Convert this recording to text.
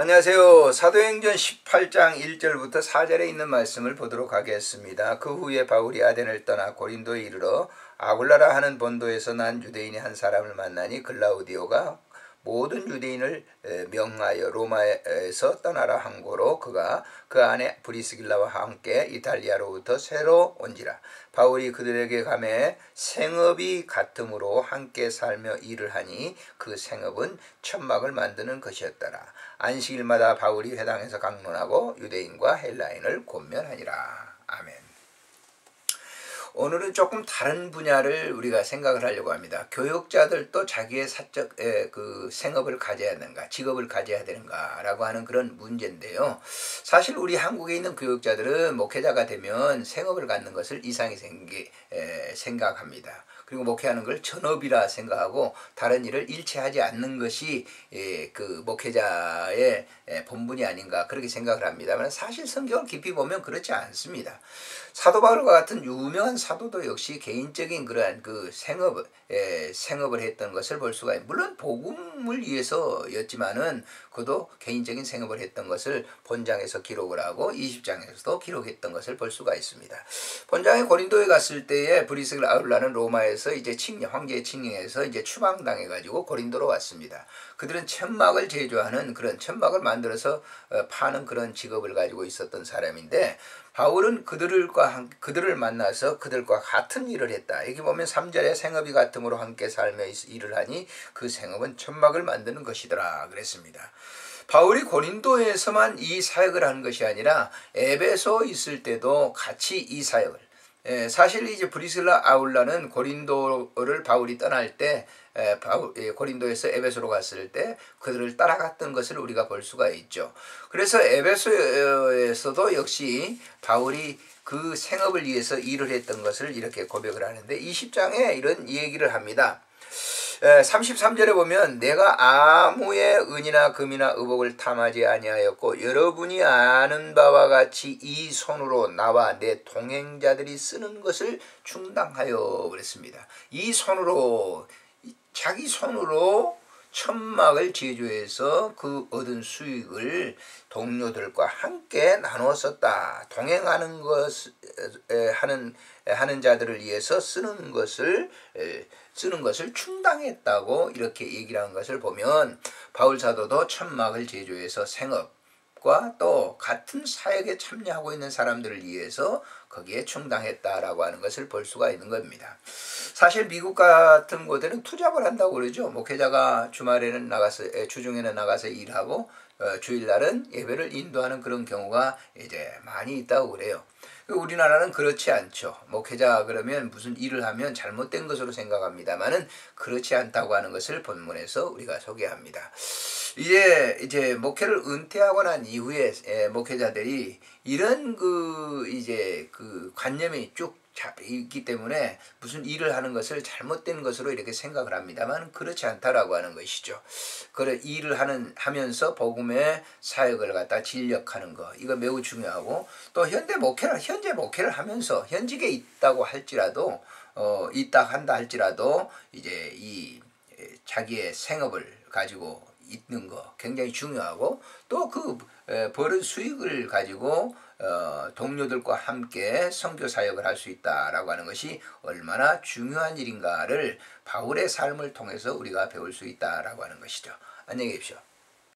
안녕하세요. 사도행전 18장 1절부터 4절에 있는 말씀을 보도록 하겠습니다. 그 후에 바울이 아덴을 떠나 고린도에 이르러 아굴라라 하는 본도에서 난 유대인의 한 사람을 만나니 글라우디오가 모든 유대인을 명하여 로마에서 떠나라 한 고로 그가 그 안에 브리스길라와 함께 이탈리아로부터 새로 온지라. 바울이 그들에게 가매 생업이 같음으로 함께 살며 일을 하니 그 생업은 천막을 만드는 것이었더라. 안식일마다 바울이 회당에서 강론하고 유대인과 헬라인을 권면하니라. 아멘. 오늘은 조금 다른 분야를 우리가 생각을 하려고 합니다. 교역자들도 자기의 사적 생업을 가져야 되는가, 직업을 가져야 되는가 라고 하는 그런 문제인데요. 사실 우리 한국에 있는 교역자들은 목회자가 되면 생업을 갖는 것을 이상히 생각합니다. 그리고 목회하는 걸 전업이라 생각하고 다른 일을 일체하지 않는 것이 그 목회자의 본분이 아닌가 그렇게 생각을 합니다만 사실 성경을 깊이 보면 그렇지 않습니다. 사도 바울과 같은 유명한 사도도 역시 개인적인 그러한 그 생업을 했던 것을 볼 수가 있습니다. 물론 복음을 위해서였지만은 그도 개인적인 생업을 했던 것을 본장에서 기록을 하고 20장에서도 기록했던 것을 볼 수가 있습니다. 본장에 고린도에 갔을 때에 브리스길라 아울라는 로마에서 이제 황제의 칙령에서 이제 추방당해 가지고 고린도로 왔습니다. 그들은 천막을 제조하는 그런 천막을 만들어서 파는 그런 직업을 가지고 있었던 사람인데 바울은 그들을 만나서 그들과 같은 일을 했다. 여기 보면 3절에 생업이 같음으로 함께 살며 일을 하니 그 생업은 천막을 만드는 것이더라 그랬습니다. 바울이 고린도에서만 이 사역을 하는 것이 아니라 에베소 있을 때도 같이 이 사역을 사실 이제 브리스길라 아울라는 고린도를 바울이 떠날 때 고린도에서 에베소로 갔을 때 그들을 따라갔던 것을 우리가 볼 수가 있죠. 그래서 에베소에서도 역시 바울이 그 생업을 위해서 일을 했던 것을 이렇게 고백을 하는데 20장에 이런 얘기를 합니다. 33절에 보면 내가 아무의 은이나 금이나 의복을 탐하지 아니하였고 여러분이 아는 바와 같이 이 손으로 나와 내 동행자들이 쓰는 것을 충당하여 그랬습니다. 이 손으로 자기 손으로 천막을 제조해서 그 얻은 수익을 동료들과 함께 나누어 썼다. 동행하는 하는 자들을 위해서 쓰는 것을 충당했다고 이렇게 얘기를 한 것을 보면 바울 사도도 천막을 제조해서 생업과 또 같은 사역에 참여하고 있는 사람들을 위해서 거기에 충당했다라고 하는 것을 볼 수가 있는 겁니다. 사실 미국 같은 곳에는 투잡을 한다고 그러죠. 목회자가 주중에는 나가서 일하고 주일날은 예배를 인도하는 그런 경우가 이제 많이 있다고 그래요. 우리나라는 그렇지 않죠. 목회자 그러면 무슨 일을 하면 잘못된 것으로 생각합니다만은 그렇지 않다고 하는 것을 본문에서 우리가 소개합니다. 이제 목회를 은퇴하고 난 이후에 목회자들이 이런 그 관념이 쭉 있기 때문에 무슨 일을 하는 것을 잘못된 것으로 이렇게 생각을 합니다만 그렇지 않다라고 하는 것이죠. 일을 하면서 복음의 사역을 갖다 진력하는 것 이거 매우 중요하고 또 현재 목회를 하면서 현직에 있다고 할지라도 있다 한다 할지라도 이제 이 자기의 생업을 가지고 있는 거 굉장히 중요하고 또 그 벌은 수익을 가지고 동료들과 함께 선교 사역을 할 수 있다라고 하는 것이 얼마나 중요한 일인가를 바울의 삶을 통해서 우리가 배울 수 있다라고 하는 것이죠. 안녕히 계십시오.